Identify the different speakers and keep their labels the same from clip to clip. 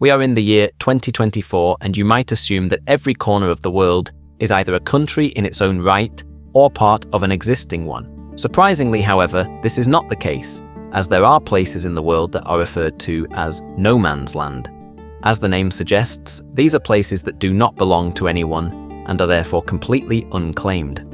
Speaker 1: We are in the year 2024, and you might assume that every corner of the world is either a country in its own right or part of an existing one. Surprisingly, however, this is not the case, as there are places in the world that are referred to as no man's land. As the name suggests, these are places that do not belong to anyone and are therefore completely unclaimed.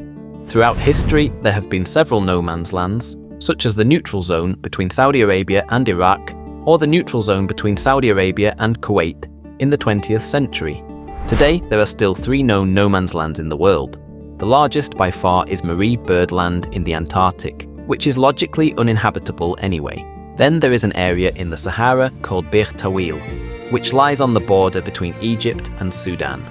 Speaker 1: Throughout history, there have been several no man's lands, such as the neutral zone between Saudi Arabia and Iraq, or the neutral zone between Saudi Arabia and Kuwait in the 20th century. Today, there are still 3 known no man's lands in the world. The largest by far is Marie Byrd Land in the Antarctic, which is logically uninhabitable anyway. Then there is an area in the Sahara called Bir Tawil, which lies on the border between Egypt and Sudan.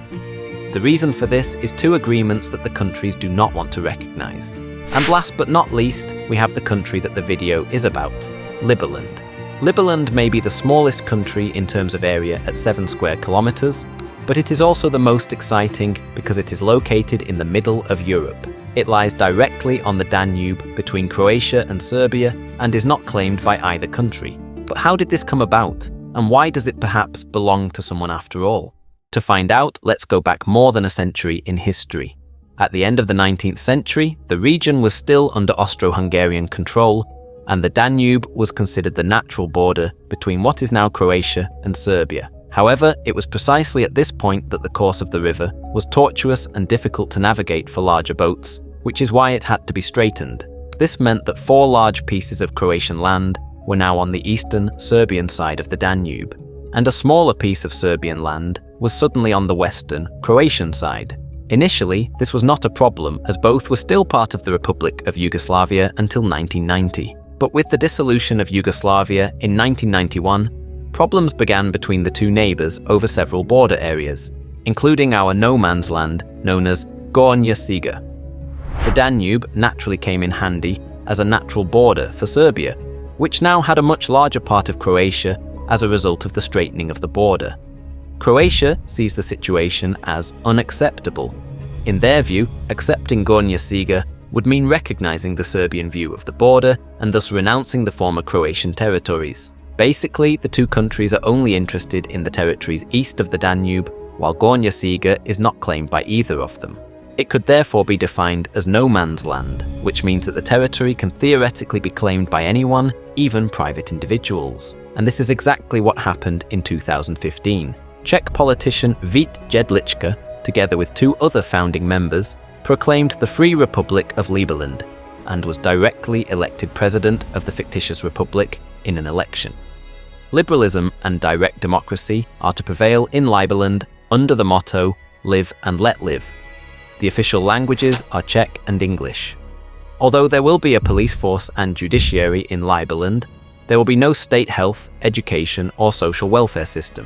Speaker 1: The reason for this is 2 agreements that the countries do not want to recognize. And last but not least, we have the country that the video is about, Liberland. Liberland may be the smallest country in terms of area at 7 square kilometres, but it is also the most exciting because it is located in the middle of Europe. It lies directly on the Danube between Croatia and Serbia and is not claimed by either country. But how did this come about? And why does it perhaps belong to someone after all? To find out, let's go back more than a century in history. At the end of the 19th century, the region was still under Austro-Hungarian control, and the Danube was considered the natural border between what is now Croatia and Serbia. However, it was precisely at this point that the course of the river was tortuous and difficult to navigate for larger boats, which is why it had to be straightened. This meant that 4 large pieces of Croatian land were now on the eastern Serbian side of the Danube, and a smaller piece of Serbian land was suddenly on the western Croatian side. Initially, this was not a problem, as both were still part of the Republic of Yugoslavia until 1990. But with the dissolution of Yugoslavia in 1991, problems began between the 2 neighbours over several border areas, including our no man's land known as Gornja Siga. The Danube naturally came in handy as a natural border for Serbia, which now had a much larger part of Croatia as a result of the straightening of the border. Croatia sees the situation as unacceptable. In their view, accepting Gornja Siga would mean recognizing the Serbian view of the border and thus renouncing the former Croatian territories. Basically, the 2 countries are only interested in the territories east of the Danube, while Gornja Siga is not claimed by either of them. It could therefore be defined as no man's land, which means that the territory can theoretically be claimed by anyone, even private individuals. And this is exactly what happened in 2015. Czech politician Vít Jedlička, together with 2 other founding members, proclaimed the Free Republic of Liberland and was directly elected president of the fictitious republic in an election. Liberalism and direct democracy are to prevail in Liberland under the motto, "Live and let live." The official languages are Czech and English. Although there will be a police force and judiciary in Liberland, there will be no state health, education, or social welfare system.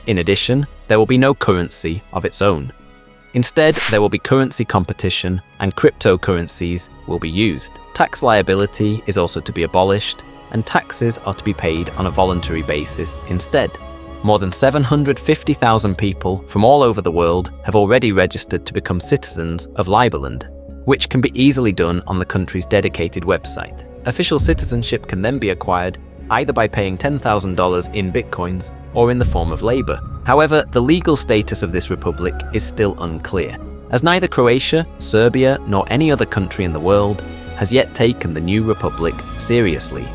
Speaker 1: In addition, there will be no currency of its own. Instead, there will be currency competition and cryptocurrencies will be used. Tax liability is also to be abolished, and taxes are to be paid on a voluntary basis instead. More than 750,000 people from all over the world have already registered to become citizens of Liberland, which can be easily done on the country's dedicated website. Official citizenship can then be acquired either by paying $10,000 in bitcoins or in the form of labor. However, the legal status of this republic is still unclear, as neither Croatia, Serbia, nor any other country in the world has yet taken the new republic seriously.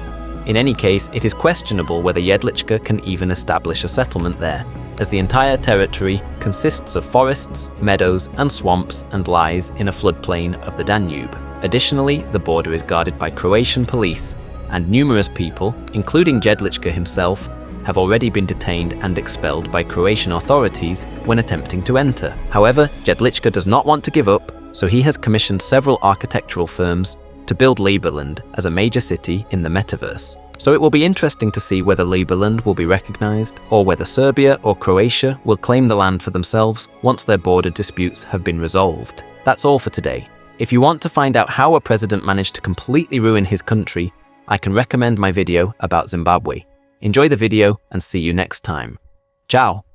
Speaker 1: In any case, it is questionable whether Jedlička can even establish a settlement there, as the entire territory consists of forests, meadows, and swamps and lies in a floodplain of the Danube. Additionally, the border is guarded by Croatian police, and numerous people, including Jedlička himself, have already been detained and expelled by Croatian authorities when attempting to enter. However, Jedlička does not want to give up, so he has commissioned several architectural firms to build Liberland as a major city in the metaverse. So it will be interesting to see whether Liberland will be recognized, or whether Serbia or Croatia will claim the land for themselves once their border disputes have been resolved. That's all for today. If you want to find out how a president managed to completely ruin his country, I can recommend my video about Zimbabwe. Enjoy the video and see you next time. Ciao!